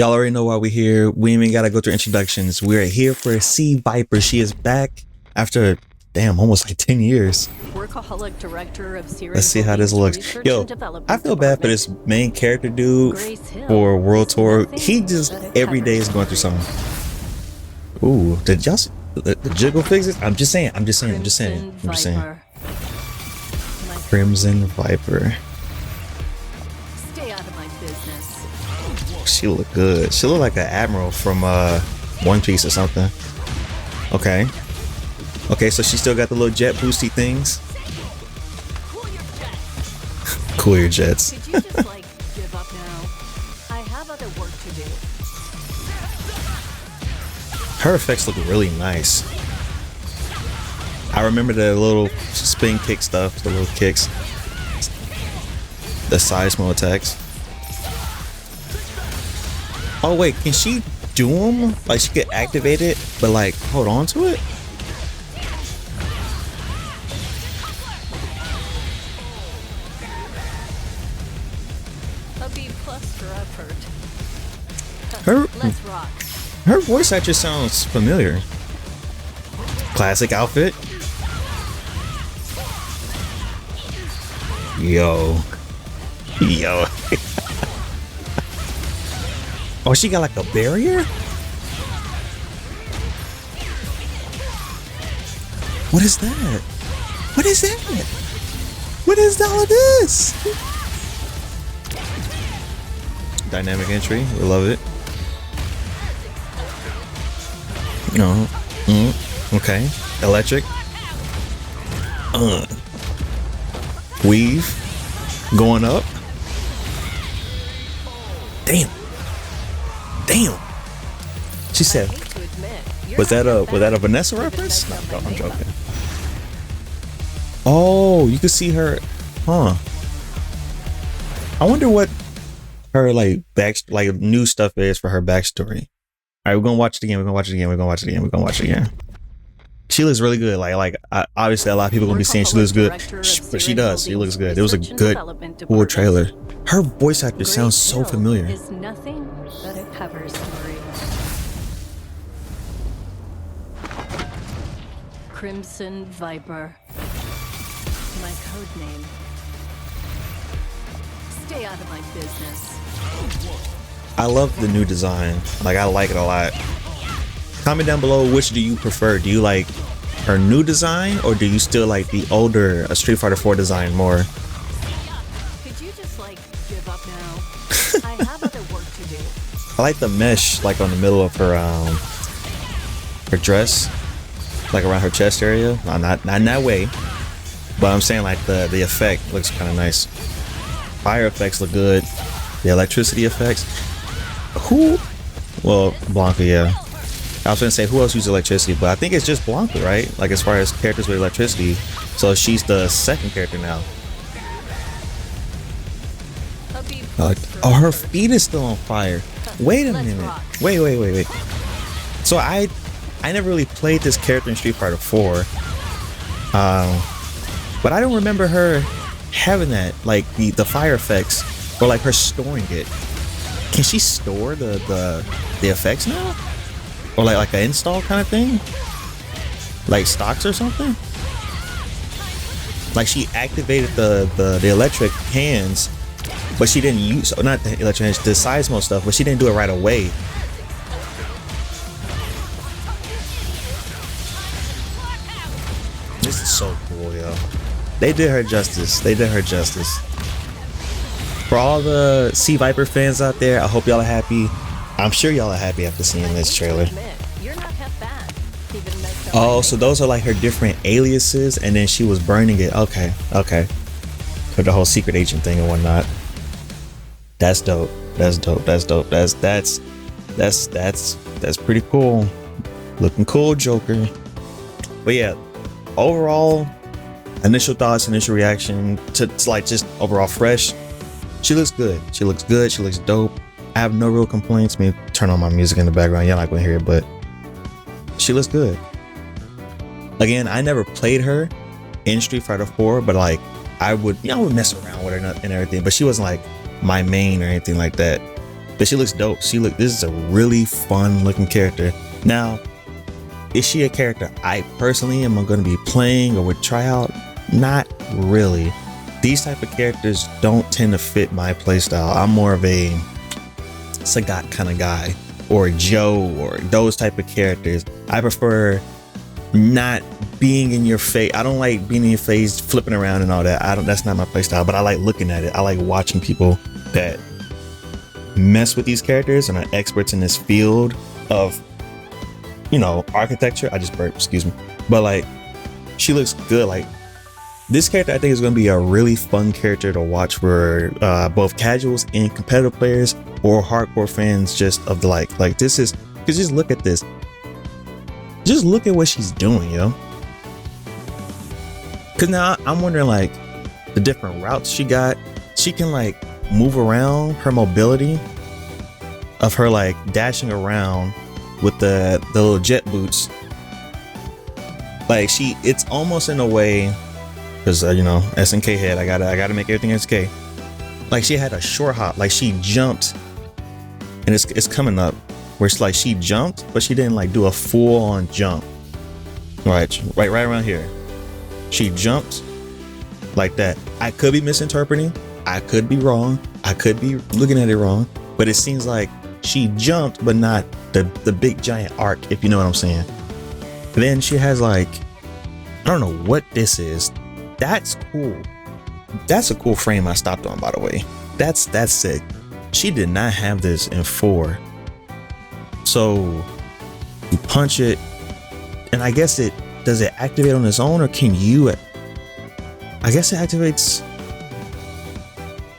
Y'all already know why we're here. We ain't even gotta go through introductions. We're here for C.Viper. She is back after, damn, almost like 10 years. Workaholic director of series. Let's see how this looks. Yo, I feel bad for this main character dude for World Tour. He just every day is going through something. Ooh, did y'all see the jiggle fixes? I'm just saying. Crimson Viper. Stay out of my business. She look good. She look like an admiral from One Piece or something. Okay. Okay, so she still got the little jet boosty things. Cool your jets. Could you just like give up now? I have other work to do. Her effects look really nice. I remember the little spin kick stuff, the little kicks, the side small attacks. Oh wait, can she do them? Like she could activate it, but like hold on to it? A B+ for effort. Let's rock. Her voice actor sounds familiar. Classic outfit. Yo. Oh, she got like a barrier? What is that? What is that? What is all of this? Dynamic entry. We love it. No. Okay. Electric. Weave. Going up. Damn. She said, was that a Vanessa reference? No, I'm joking. Oh, you can see her, huh? I wonder what her like new stuff is for her backstory. All right, we're gonna watch it again. She looks really good. Obviously a lot of people are gonna be saying she looks good, but she does. She looks good. It was a good, cool trailer. Her voice actor sounds so familiar. Is nothing but a cover story. Crimson Viper. My code name. Stay out of my business. I love the new design. Like I like it a lot. Comment down below, which do you prefer? Do you like her new design or do you still like the older Street Fighter 4 design more? Could you just like give up now? I have other work to do. I like the mesh like on the middle of her dress, like around her chest area. Not in that way, but I'm saying like the effect looks kind of nice. Fire effects look good. The electricity effects. Well, Blanca, yeah. I was gonna say who else uses electricity, but I think it's just Blanca, right? Like as far as characters with electricity. So she's the second character now. Oh, her feet is still on fire. Wait a minute. Wait. So I never really played this character in Street Fighter 4. But I don't remember her having that, like the fire effects, or like her storing it. Can she store the effects now? Or like an install kind of thing? Like stocks or something? Like she activated the electric hands, but she didn't use, not the electric hands, the seismo stuff, but she didn't do it right away. This is so cool, yo. They did her justice. For all the C.Viper fans out there, I hope y'all are happy. I'm sure y'all are happy after seeing this trailer. Oh, so those are like her different aliases, and then she was burning it. Okay. For the whole secret agent thing and whatnot. That's dope. That's pretty cool. Looking cool, Joker. But yeah, overall, initial thoughts, initial reaction to like just overall fresh. She looks good. She looks dope. I have no real complaints. Maybe turn on my music in the background. Y'all not gonna hear it, but she looks good. Again, I never played her in Street Fighter 4, but like I would mess around with her and everything, but she wasn't like my main or anything like that. but she looks dope. This is a really fun looking character. Now, is she a character I personally am going to be playing or would try out? Not really. These type of characters don't tend to fit my playstyle. I'm more of a Sagat kind of guy, or Joe, or those type of characters. I prefer not being in your face. I don't like being in your face, flipping around and all that. That's not my playstyle, but I like looking at it. I like watching people that mess with these characters and are experts in this field of, you know, architecture. I just burped, excuse me. But like, she looks good. Like, this character I think is going to be a really fun character to watch for both casuals and competitive players, or hardcore fans just of the like this is, because just look at this. Just look at what she's doing, yo. Because now I'm wondering, like, the different routes she got. She can like move around, her mobility of her like dashing around with the little jet boots. Like, it's almost in a way, because you know, SNK head, I gotta make everything SK. Like, she had a short hop, like she jumped, and it's coming up where it's like she jumped, but she didn't like do a full on jump. Right around here. She jumped like that. I could be misinterpreting. I could be wrong. I could be looking at it wrong, but it seems like she jumped, but not the big giant arc, if you know what I'm saying. Then she has like, I don't know what this is. That's cool. That's a cool frame I stopped on, by the way. That's sick. She did not have this in 4. So you punch it, and I guess does it activate on its own, or can you? I guess it activates.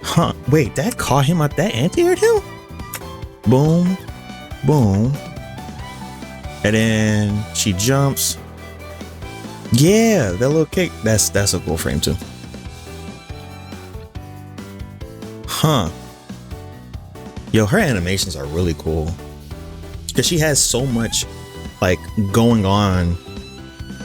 Huh? Wait, that caught him at that anti-air him? Boom, boom, and then she jumps. Yeah, that little kick. That's a cool frame too. Huh? Yo, her animations are really cool, because she has so much like going on,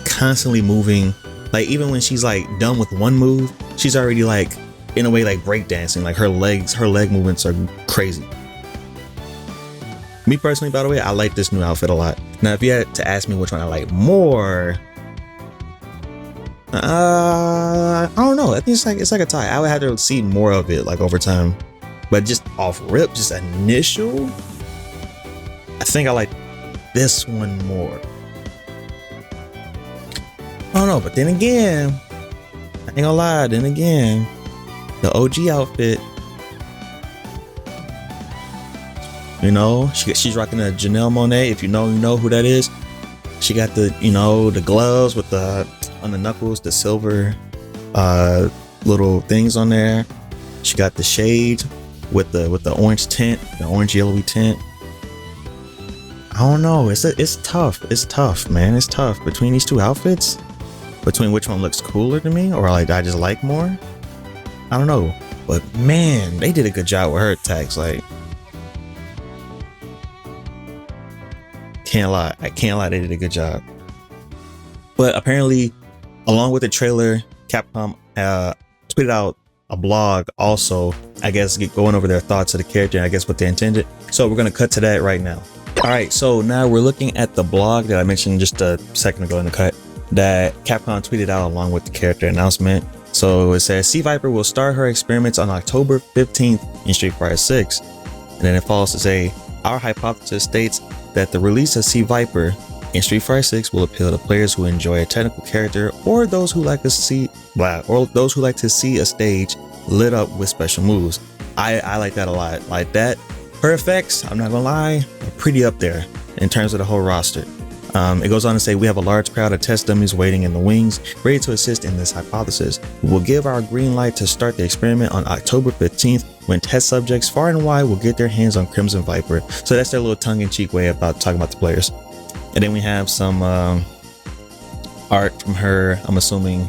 constantly moving. Like, even when she's like done with one move, she's already like in a way like breakdancing. Like, her leg movements are crazy. Me personally, by the way, I like this new outfit a lot. Now, if you had to ask me which one I like more, I don't know. I think it's like a tie. I would have to see more of it like over time, but just off rip, just initial, I think I like this one more. I don't know, but then again, I ain't gonna lie, then again, the OG outfit, you know, she's rocking a Janelle Monáe. If you know, you know who that is. She got the, you know, the gloves with the, on the knuckles, the silver little things on there. She got the shades with the orange tint, the orange yellowy tint. I don't know. It's tough. It's tough, man. It's tough between these two outfits. Between which one looks cooler to me, or like I just like more. I don't know. But man, they did a good job with her attacks. Like, can't lie. I can't lie. They did a good job. But apparently, along with the trailer, Capcom tweeted out a blog also, I guess, going over their thoughts of the character and I guess what they intended. So we're going to cut to that right now. All right, so now we're looking at the blog that I mentioned just a second ago in the cut that Capcom tweeted out along with the character announcement. So it says C.Viper will start her experiments on October 15th in Street Fighter 6. And then it follows to say, our hypothesis states that the release of C.Viper in Street Fighter 6 will appeal to players who enjoy a technical character, or those who like to see a stage lit up with special moves. I like that a lot. Like that. Her effects, I'm not gonna lie, are pretty up there in terms of the whole roster. It goes on to say, we have a large crowd of test dummies waiting in the wings, ready to assist in this hypothesis. We will give our green light to start the experiment on October 15th, when test subjects far and wide will get their hands on Crimson Viper. So that's their little tongue-in-cheek way about talking about the players. And then we have some art from her, I'm assuming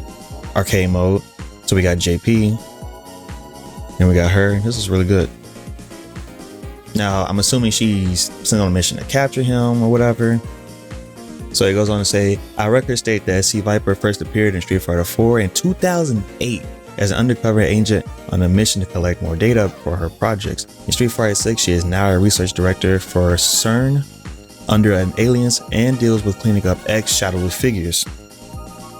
arcade mode. So we got JP, and we got her. This is really good. Now, I'm assuming she's sent on a mission to capture him or whatever. So it goes on to say, our records state that C.Viper first appeared in Street Fighter 4 in 2008 as an undercover agent on a mission to collect more data for her projects. In Street Fighter 6, she is now a research director for CERN under an alias and deals with cleaning up ex-Shadow figures.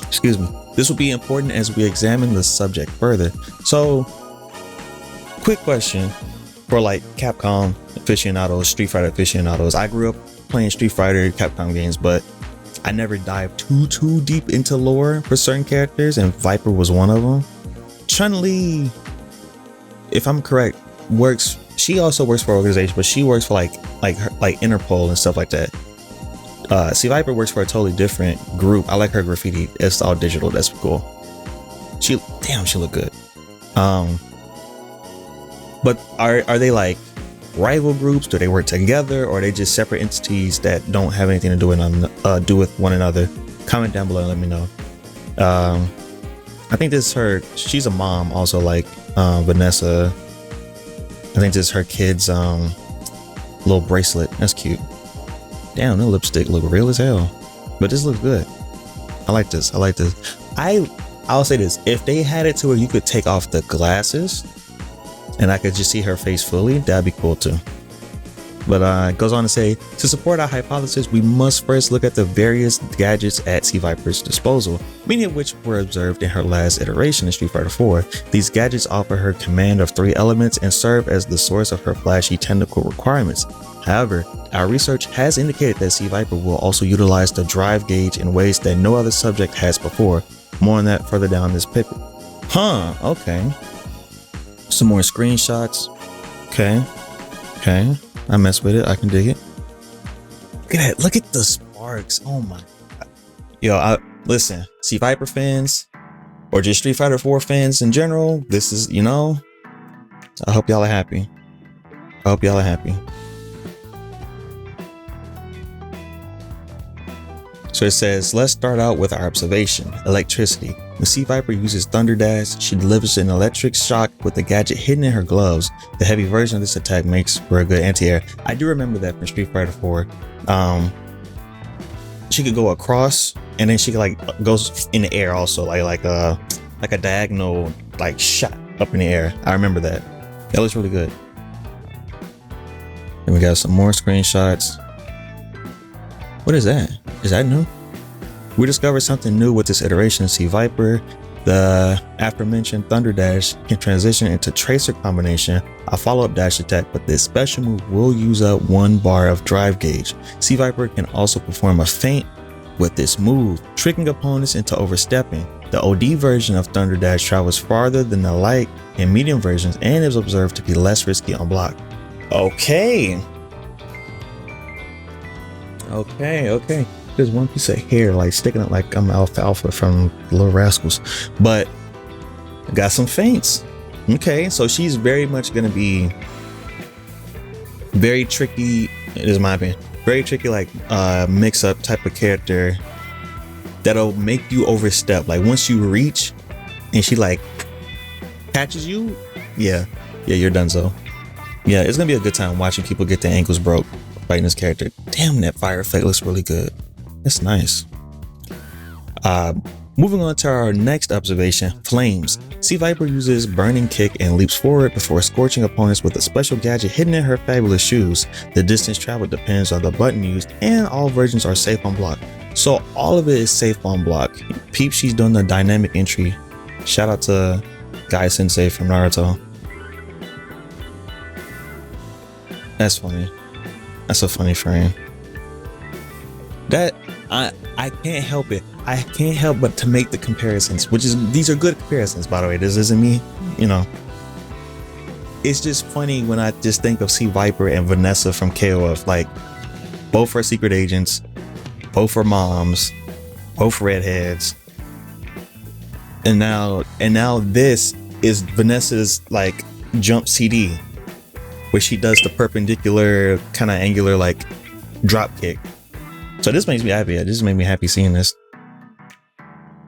Excuse me. This will be important as we examine the subject further. So, quick question for like Capcom aficionados, Street Fighter aficionados. I grew up playing Street Fighter Capcom games, but I never dived too deep into lore for certain characters, and Viper was one of them. Chun-Li, if I'm correct, works. She also works for an organization, but she works for like Interpol and stuff like that. C.Viper works for a totally different group. I like her graffiti. It's all digital. That's cool. She look good. But are they like rival groups? Do they work together, or are they just separate entities that don't have anything to do with one another? Comment down below and let me know. I think this is her. She's a mom, also, like Vanessa. I think this is her kid's little bracelet. That's cute. Damn, that lipstick look real as hell, but this looks good. I like this. I'll say this: if they had it to where you could take off the glasses and I could just see her face fully, that'd be cool too. But it goes on to say, to support our hypothesis, we must first look at the various gadgets at C.Viper's disposal, many of which were observed in her last iteration in Street Fighter 4. These gadgets offer her command of 3 elements and serve as the source of her flashy technical requirements. However, our research has indicated that C.Viper will also utilize the drive gauge in ways that no other subject has before. More on that further down this pivot. Okay. Some more screenshots. Okay. I mess with it. I can dig it. Look at that. Look at the sparks. Oh my god. Yo, listen, C.Viper fans, or just Street Fighter 4 fans in general, this is, I hope y'all are happy. So it says, let's start out with our observation. Electricity. When C.Viper uses Thunder Dash, she delivers an electric shock with the gadget hidden in her gloves. The heavy version of this attack makes for a good anti-air. I do remember that from Street Fighter 4. She could go across, and then she could goes in the air also, like a diagonal shot up in the air. I remember that. That looks really good. And we got some more screenshots. What is that? Is that new? We discovered something new with this iteration of C.Viper. The aforementioned Thunder Dash can transition into Tracer combination, a follow-up dash attack, but this special move will use up 1 bar of drive gauge. C.Viper can also perform a feint with this move, tricking opponents into overstepping. The OD version of Thunder Dash travels farther than the light and medium versions and is observed to be less risky on block. Okay. There's one piece of hair sticking up like I'm Alfalfa from Little Rascals, but I got some feints. Okay, so she's very much gonna be very tricky. It is my opinion. Very tricky, mix-up type of character that'll make you overstep. Once you reach and she catches you, yeah, you're done. So yeah, it's gonna be a good time watching people get their ankles broke fighting this character. Damn, that fire effect looks really good. That's nice. Moving on to our next observation, flames. C.Viper uses burning kick and leaps forward before scorching opponents with a special gadget hidden in her fabulous shoes. The distance traveled depends on the button used, and all versions are safe on block. So all of it is safe on block. Peep, she's done the dynamic entry. Shout out to Guy Sensei from Naruto. That's funny. That's a funny frame. That I can't help it. I can't help but to make the comparisons, these are good comparisons, by the way. This isn't me, It's just funny when I just think of C.Viper and Vanessa from KOF, both are secret agents, both are moms, both redheads, and now this is Vanessa's jump CD, where she does the perpendicular kind of angular drop kick. So this makes me happy. This made me happy seeing this.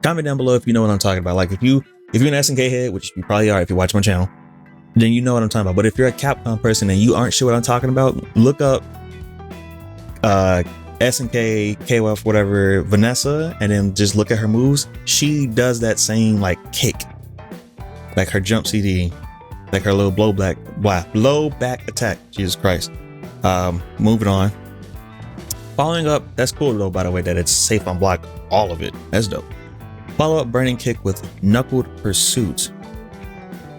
Comment down below if you know what I'm talking about. If you're an SNK head, which you probably are if you watch my channel, then you know what I'm talking about. But if you're a Capcom person and you aren't sure what I'm talking about, look up SNK, KOF, whatever, Vanessa, and then just look at her moves. She does that same kick. like her jump CD, like her little blowback attack. Jesus Christ. Moving on. Following up, that's cool though, by the way, that it's safe on block, all of it. That's dope. Follow up burning kick with knuckled pursuit.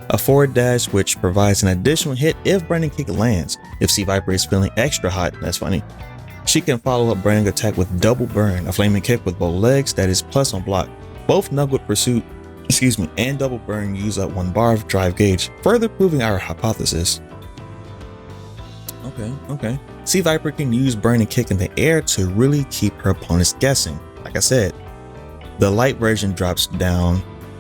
A forward dash which provides an additional hit if burning kick lands. If C.Viper is feeling extra hot, that's funny, she can follow up burning attack with double burn, a flaming kick with both legs that is plus on block. Both knuckled pursuit, and double burn use up 1 bar of drive gauge, further proving our hypothesis. Okay. C.Viper can use burning kick in the air to really keep her opponents guessing. Like I said, the light version drops down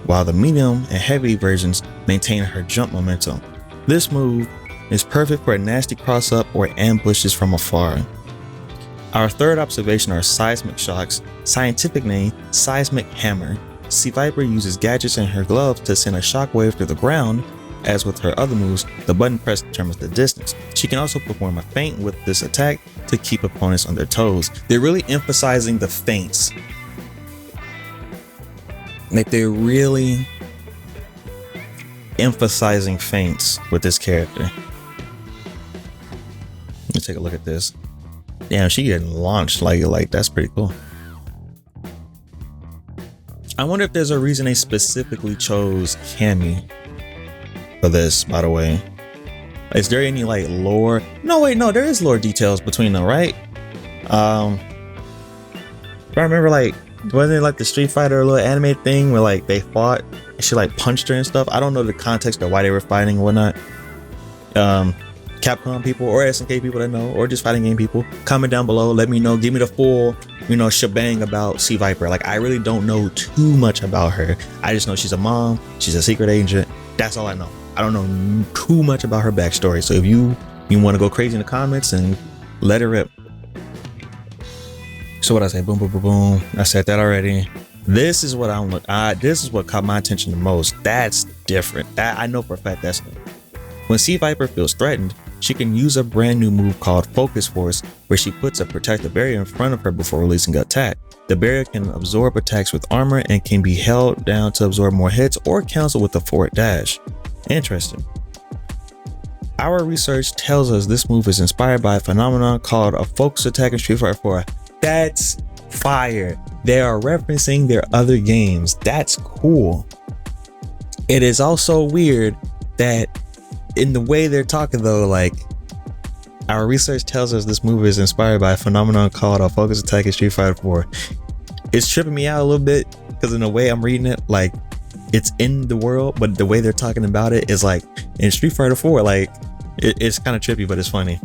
while the medium and heavy versions maintain her jump momentum. This move is perfect for a nasty cross-up or ambushes from afar. Our third observation are seismic shocks, scientific name seismic hammer. C.Viper uses gadgets in her gloves to send a shockwave through the ground. As with her other moves, the button press determines the distance. She can also perform a feint with this attack to keep opponents on their toes. They're really emphasizing the feints. Like, they're really emphasizing feints with this character. Let me take a look at this. Damn, she getting launched like that's pretty cool. I wonder if there's a reason they specifically chose Cammy for this, by the way. Is there any like lore? No, there is lore details between them, right? If I remember, like, wasn't it like the Street Fighter little anime thing where like they fought and she like punched her and stuff? I don't know the context of why they were fighting and whatnot. Capcom people or SNK people that know, or just fighting game people, comment down below, let me know, give me the full, shebang about C.Viper. Like, I really don't know too much about her. I just know she's a mom, she's a secret agent. That's all I know. I don't know too much about her backstory. So if you want to go crazy in the comments, and let it rip. So what I say, boom, boom, boom, boom. I said that already. This is what this is what caught my attention the most. That's different. That I know for a fact that's new. When C.Viper feels threatened, she can use a brand new move called Focus Force, where she puts a protective barrier in front of her before releasing an attack. The barrier can absorb attacks with armor and can be held down to absorb more hits or cancel with a forward dash. Interesting. Our research tells us this move is inspired by a phenomenon called a focus attack in Street Fighter 4. That's fire. They are referencing their other games. That's cool. It is also weird that in the way they're talking though, like, our research tells us this move is inspired by a phenomenon called a focus attack in Street Fighter 4. It's tripping me out a little bit because in the way I'm reading it, like, it's in the world, but the way they're talking about it is like in Street Fighter 4, like it's kind of trippy, but it's funny.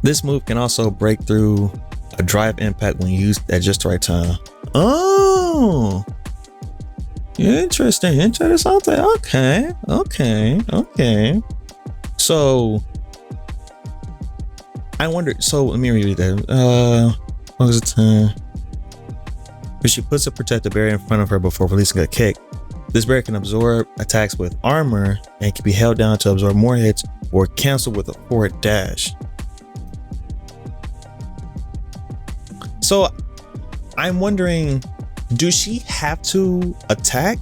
This move can also break through a drive impact when used at just the right time. Oh, interesting. Okay. So I wonder. So let me read that. What was it? But she puts a protective barrier in front of her before releasing a kick. This barrier can absorb attacks with armor and can be held down to absorb more hits or cancel with a forward dash. So I'm wondering, does she have to attack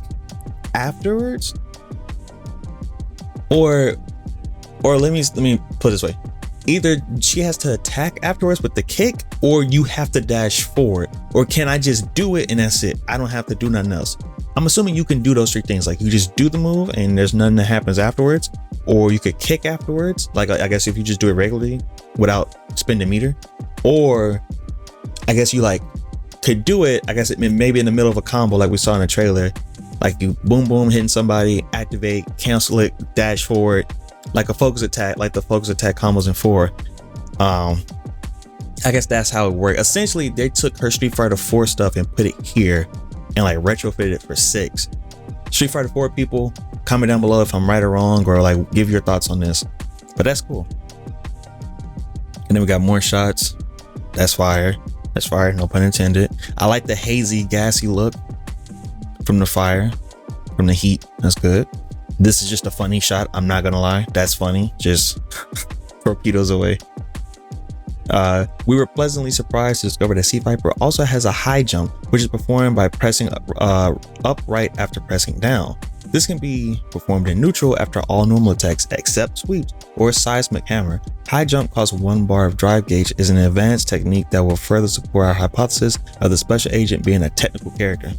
afterwards? Or let me put it this way. Either she has to attack afterwards with the kick, or you have to dash forward. Or can I just do it and that's it? I don't have to do nothing else. I'm assuming you can do those three things. Like, you just do the move and there's nothing that happens afterwards. Or you could kick afterwards. Like, I guess if you just do it regularly without spending meter. Or I guess you like could do it, I guess maybe in the middle of a combo like we saw in the trailer. Like, you boom boom hitting somebody, activate, cancel it, dash forward. Like a focus attack, like the focus attack combos in 4. I guess that's how it worked. Essentially, they took her Street Fighter 4 stuff and put it here and like retrofitted it for 6. Street Fighter 4 people, comment down below if I'm right or wrong, or like give your thoughts on this. But that's cool. And then we got more shots. That's fire. That's fire, no pun intended. I like the hazy, gassy look from the fire, from the heat. That's good. This is just a funny shot. I'm not gonna lie. That's funny. Just torpedoes away. We were pleasantly surprised to discover that C.Viper also has a high jump, which is performed by pressing up right after pressing down. This can be performed in neutral after all normal attacks except sweeps or seismic hammer. High jump costs 1 bar of drive gauge is an advanced technique that will further support our hypothesis of the special agent being a technical character.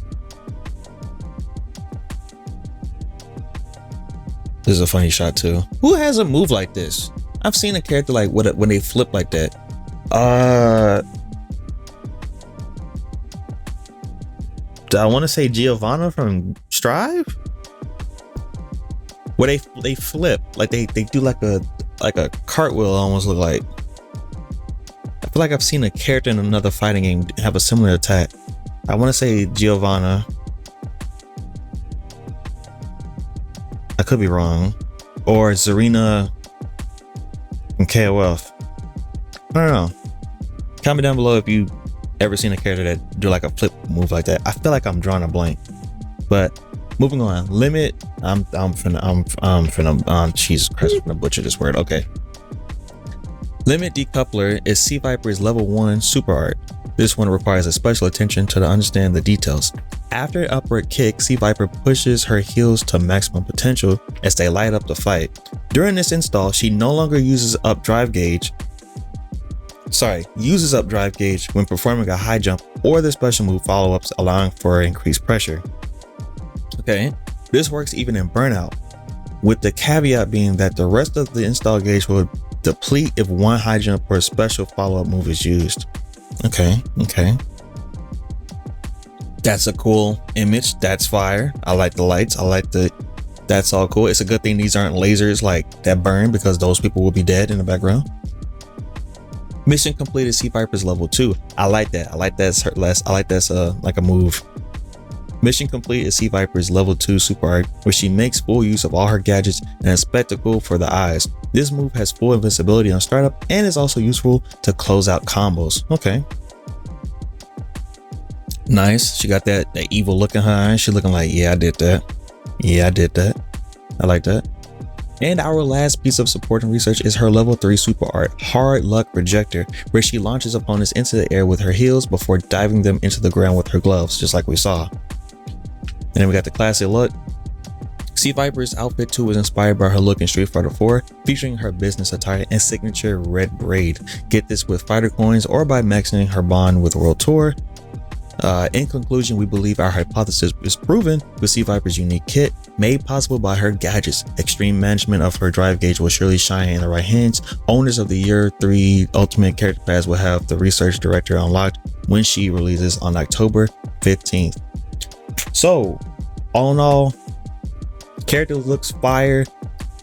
This is a funny shot too. Who has a move like this? I've seen a character like when they flip like that. Do I want to say Giovanna from Strive? Where they flip, like they do like a cartwheel, almost look like. I feel like I've seen a character in another fighting game have a similar attack. I want to say Giovanna. I could be wrong. Or Zarina from KOF. I don't know. Comment down below if you ever seen a character that do like a flip move like that. I feel like I'm drawing a blank. But moving on. Limit. I'm finna Jesus Christ, I'm gonna butcher this word. Okay. Limit decoupler is C.Viper's level 1 super art. This one requires a special attention to understand the details. After an upward kick, Viper pushes her heels to maximum potential as they light up the fight. During this install, she no longer uses up drive gauge when performing a high jump or the special move follow-ups, allowing for increased pressure. Okay, this works even in burnout, with the caveat being that the rest of the install gauge will deplete if one high jump or special follow-up move is used. Okay. That's a cool image. That's fire. I like the lights. That's all cool. It's a good thing these aren't lasers like that burn, because those people will be dead in the background. Mission completed. C.Viper's level 2. I like that. I like that's like a move. Mission complete is C.Viper's level 2 super art, where she makes full use of all her gadgets and a spectacle for the eyes. This move has full invincibility on startup and is also useful to close out combos. Okay. Nice. She got that evil look in her eyes. She looking like, yeah, I did that. I like that. And our last piece of support and research is her level 3 super art, Hard Luck Projector, where she launches opponents into the air with her heels before diving them into the ground with her gloves, just like we saw. And then we got the classic look. C.Viper's outfit too was inspired by her look in Street Fighter 4, featuring her business attire and signature red braid. Get this with fighter coins or by maxing her bond with World Tour. In conclusion, we believe our hypothesis is proven with C.Viper's unique kit, made possible by her gadgets. Extreme management of her drive gauge will surely shine in the right hands. Owners of the Year 3 Ultimate Character Pass will have the research director unlocked when she releases on October 15th. So, all in all, character looks fire.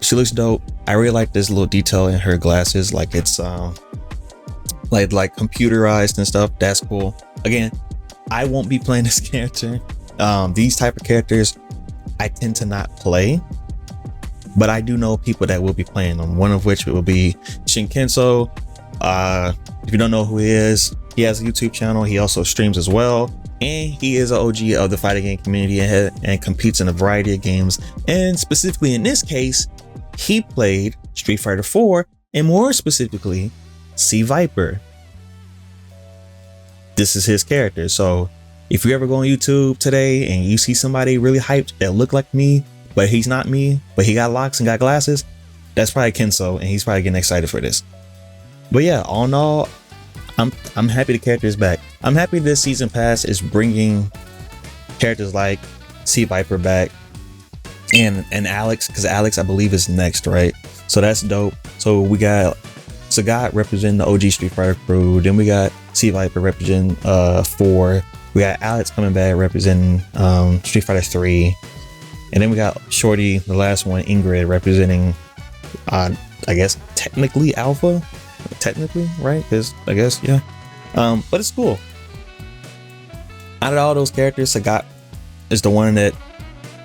She looks dope. I really like this little detail in her glasses, like it's like computerized and stuff. That's cool. Again, I won't be playing this character. These type of characters I tend to not play, but I do know people that will be playing them, one of which will be Shinkenso. If you don't know who he is, he has a YouTube channel. He also streams as well, and he is an OG of the fighting game community and competes in a variety of games. And specifically in this case, he played Street Fighter 4, and more specifically C.Viper. This is his character. So if you ever go on YouTube today and you see somebody really hyped that look like me, but he's not me, but he got locks and got glasses, that's probably Kenso, and he's probably getting excited for this. But yeah, all in all, I'm happy the character is back. I'm happy this season pass is bringing characters like C.Viper back and Alex, because Alex I believe is next, right? So that's dope. So we got Sagat representing the OG Street Fighter crew. Then we got C.Viper representing 4. We got Alex coming back representing Street Fighter 3. And then we got Shorty, the last one, Ingrid, representing I guess technically Alpha. Technically, right? Because I guess, yeah. But it's cool. Out of all those characters, Sagat is the one that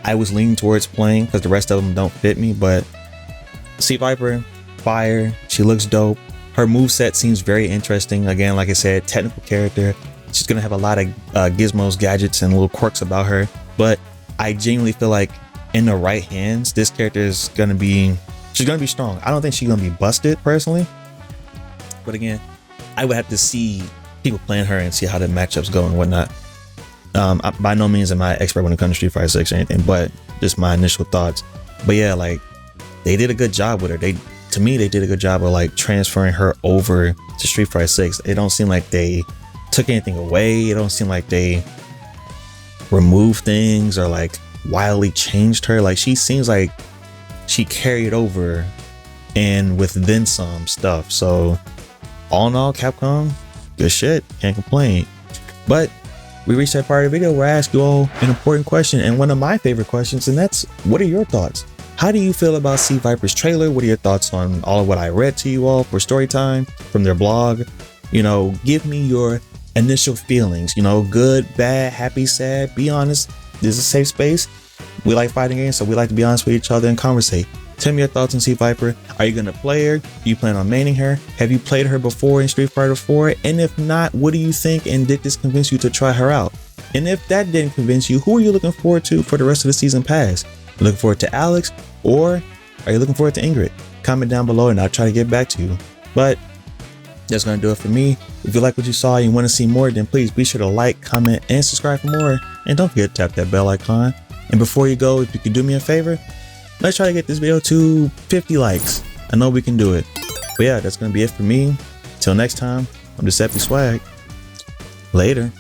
I was leaning towards playing because the rest of them don't fit me. But C.Viper, fire. She looks dope. Her moveset seems very interesting. Again, like I said, technical character. She's gonna have a lot of gizmos, gadgets, and little quirks about her. But I genuinely feel like in the right hands, this character is gonna be, she's gonna be strong. I don't think she's gonna be busted personally. But again, I would have to see people playing her and see how the matchups go and whatnot. By no means am I expert when it comes to Street Fighter 6 or anything, but just my initial thoughts. But yeah, like they did a good job with her. To me, they did a good job of like transferring her over to Street Fighter 6. It don't seem like they took anything away. It don't seem like they removed things or like wildly changed her. Like she seems like she carried over and with then some stuff. So all in all, Capcom, good shit, can't complain. But we reached that part of the video where I ask you all an important question, and one of my favorite questions, and that's, what are your thoughts? How do you feel about C.Viper's trailer? What are your thoughts on all of what I read to you all for story time from their blog? You know, give me your initial feelings, you know, good, bad, happy, sad. Be honest. This is a safe space. We like fighting games, so we like to be honest with each other and conversate. Tell me your thoughts on C.Viper. Are you going to play her? Do you plan on maining her? Have you played her before in Street Fighter 4? And if not, what do you think? And did this convince you to try her out? And if that didn't convince you, who are you looking forward to for the rest of the season pass? Looking forward to Alex, or are you looking forward to Ingrid? Comment down below and I'll try to get back to you. But that's going to do it for me. If you like what you saw and you want to see more, then please be sure to like, comment, and subscribe for more. And don't forget to tap that bell icon. And before you go, if you could do me a favor, let's try to get this video to 50 likes. I know we can do it. But yeah, that's going to be it for me. Till next time, I'm DecepySwag. Later.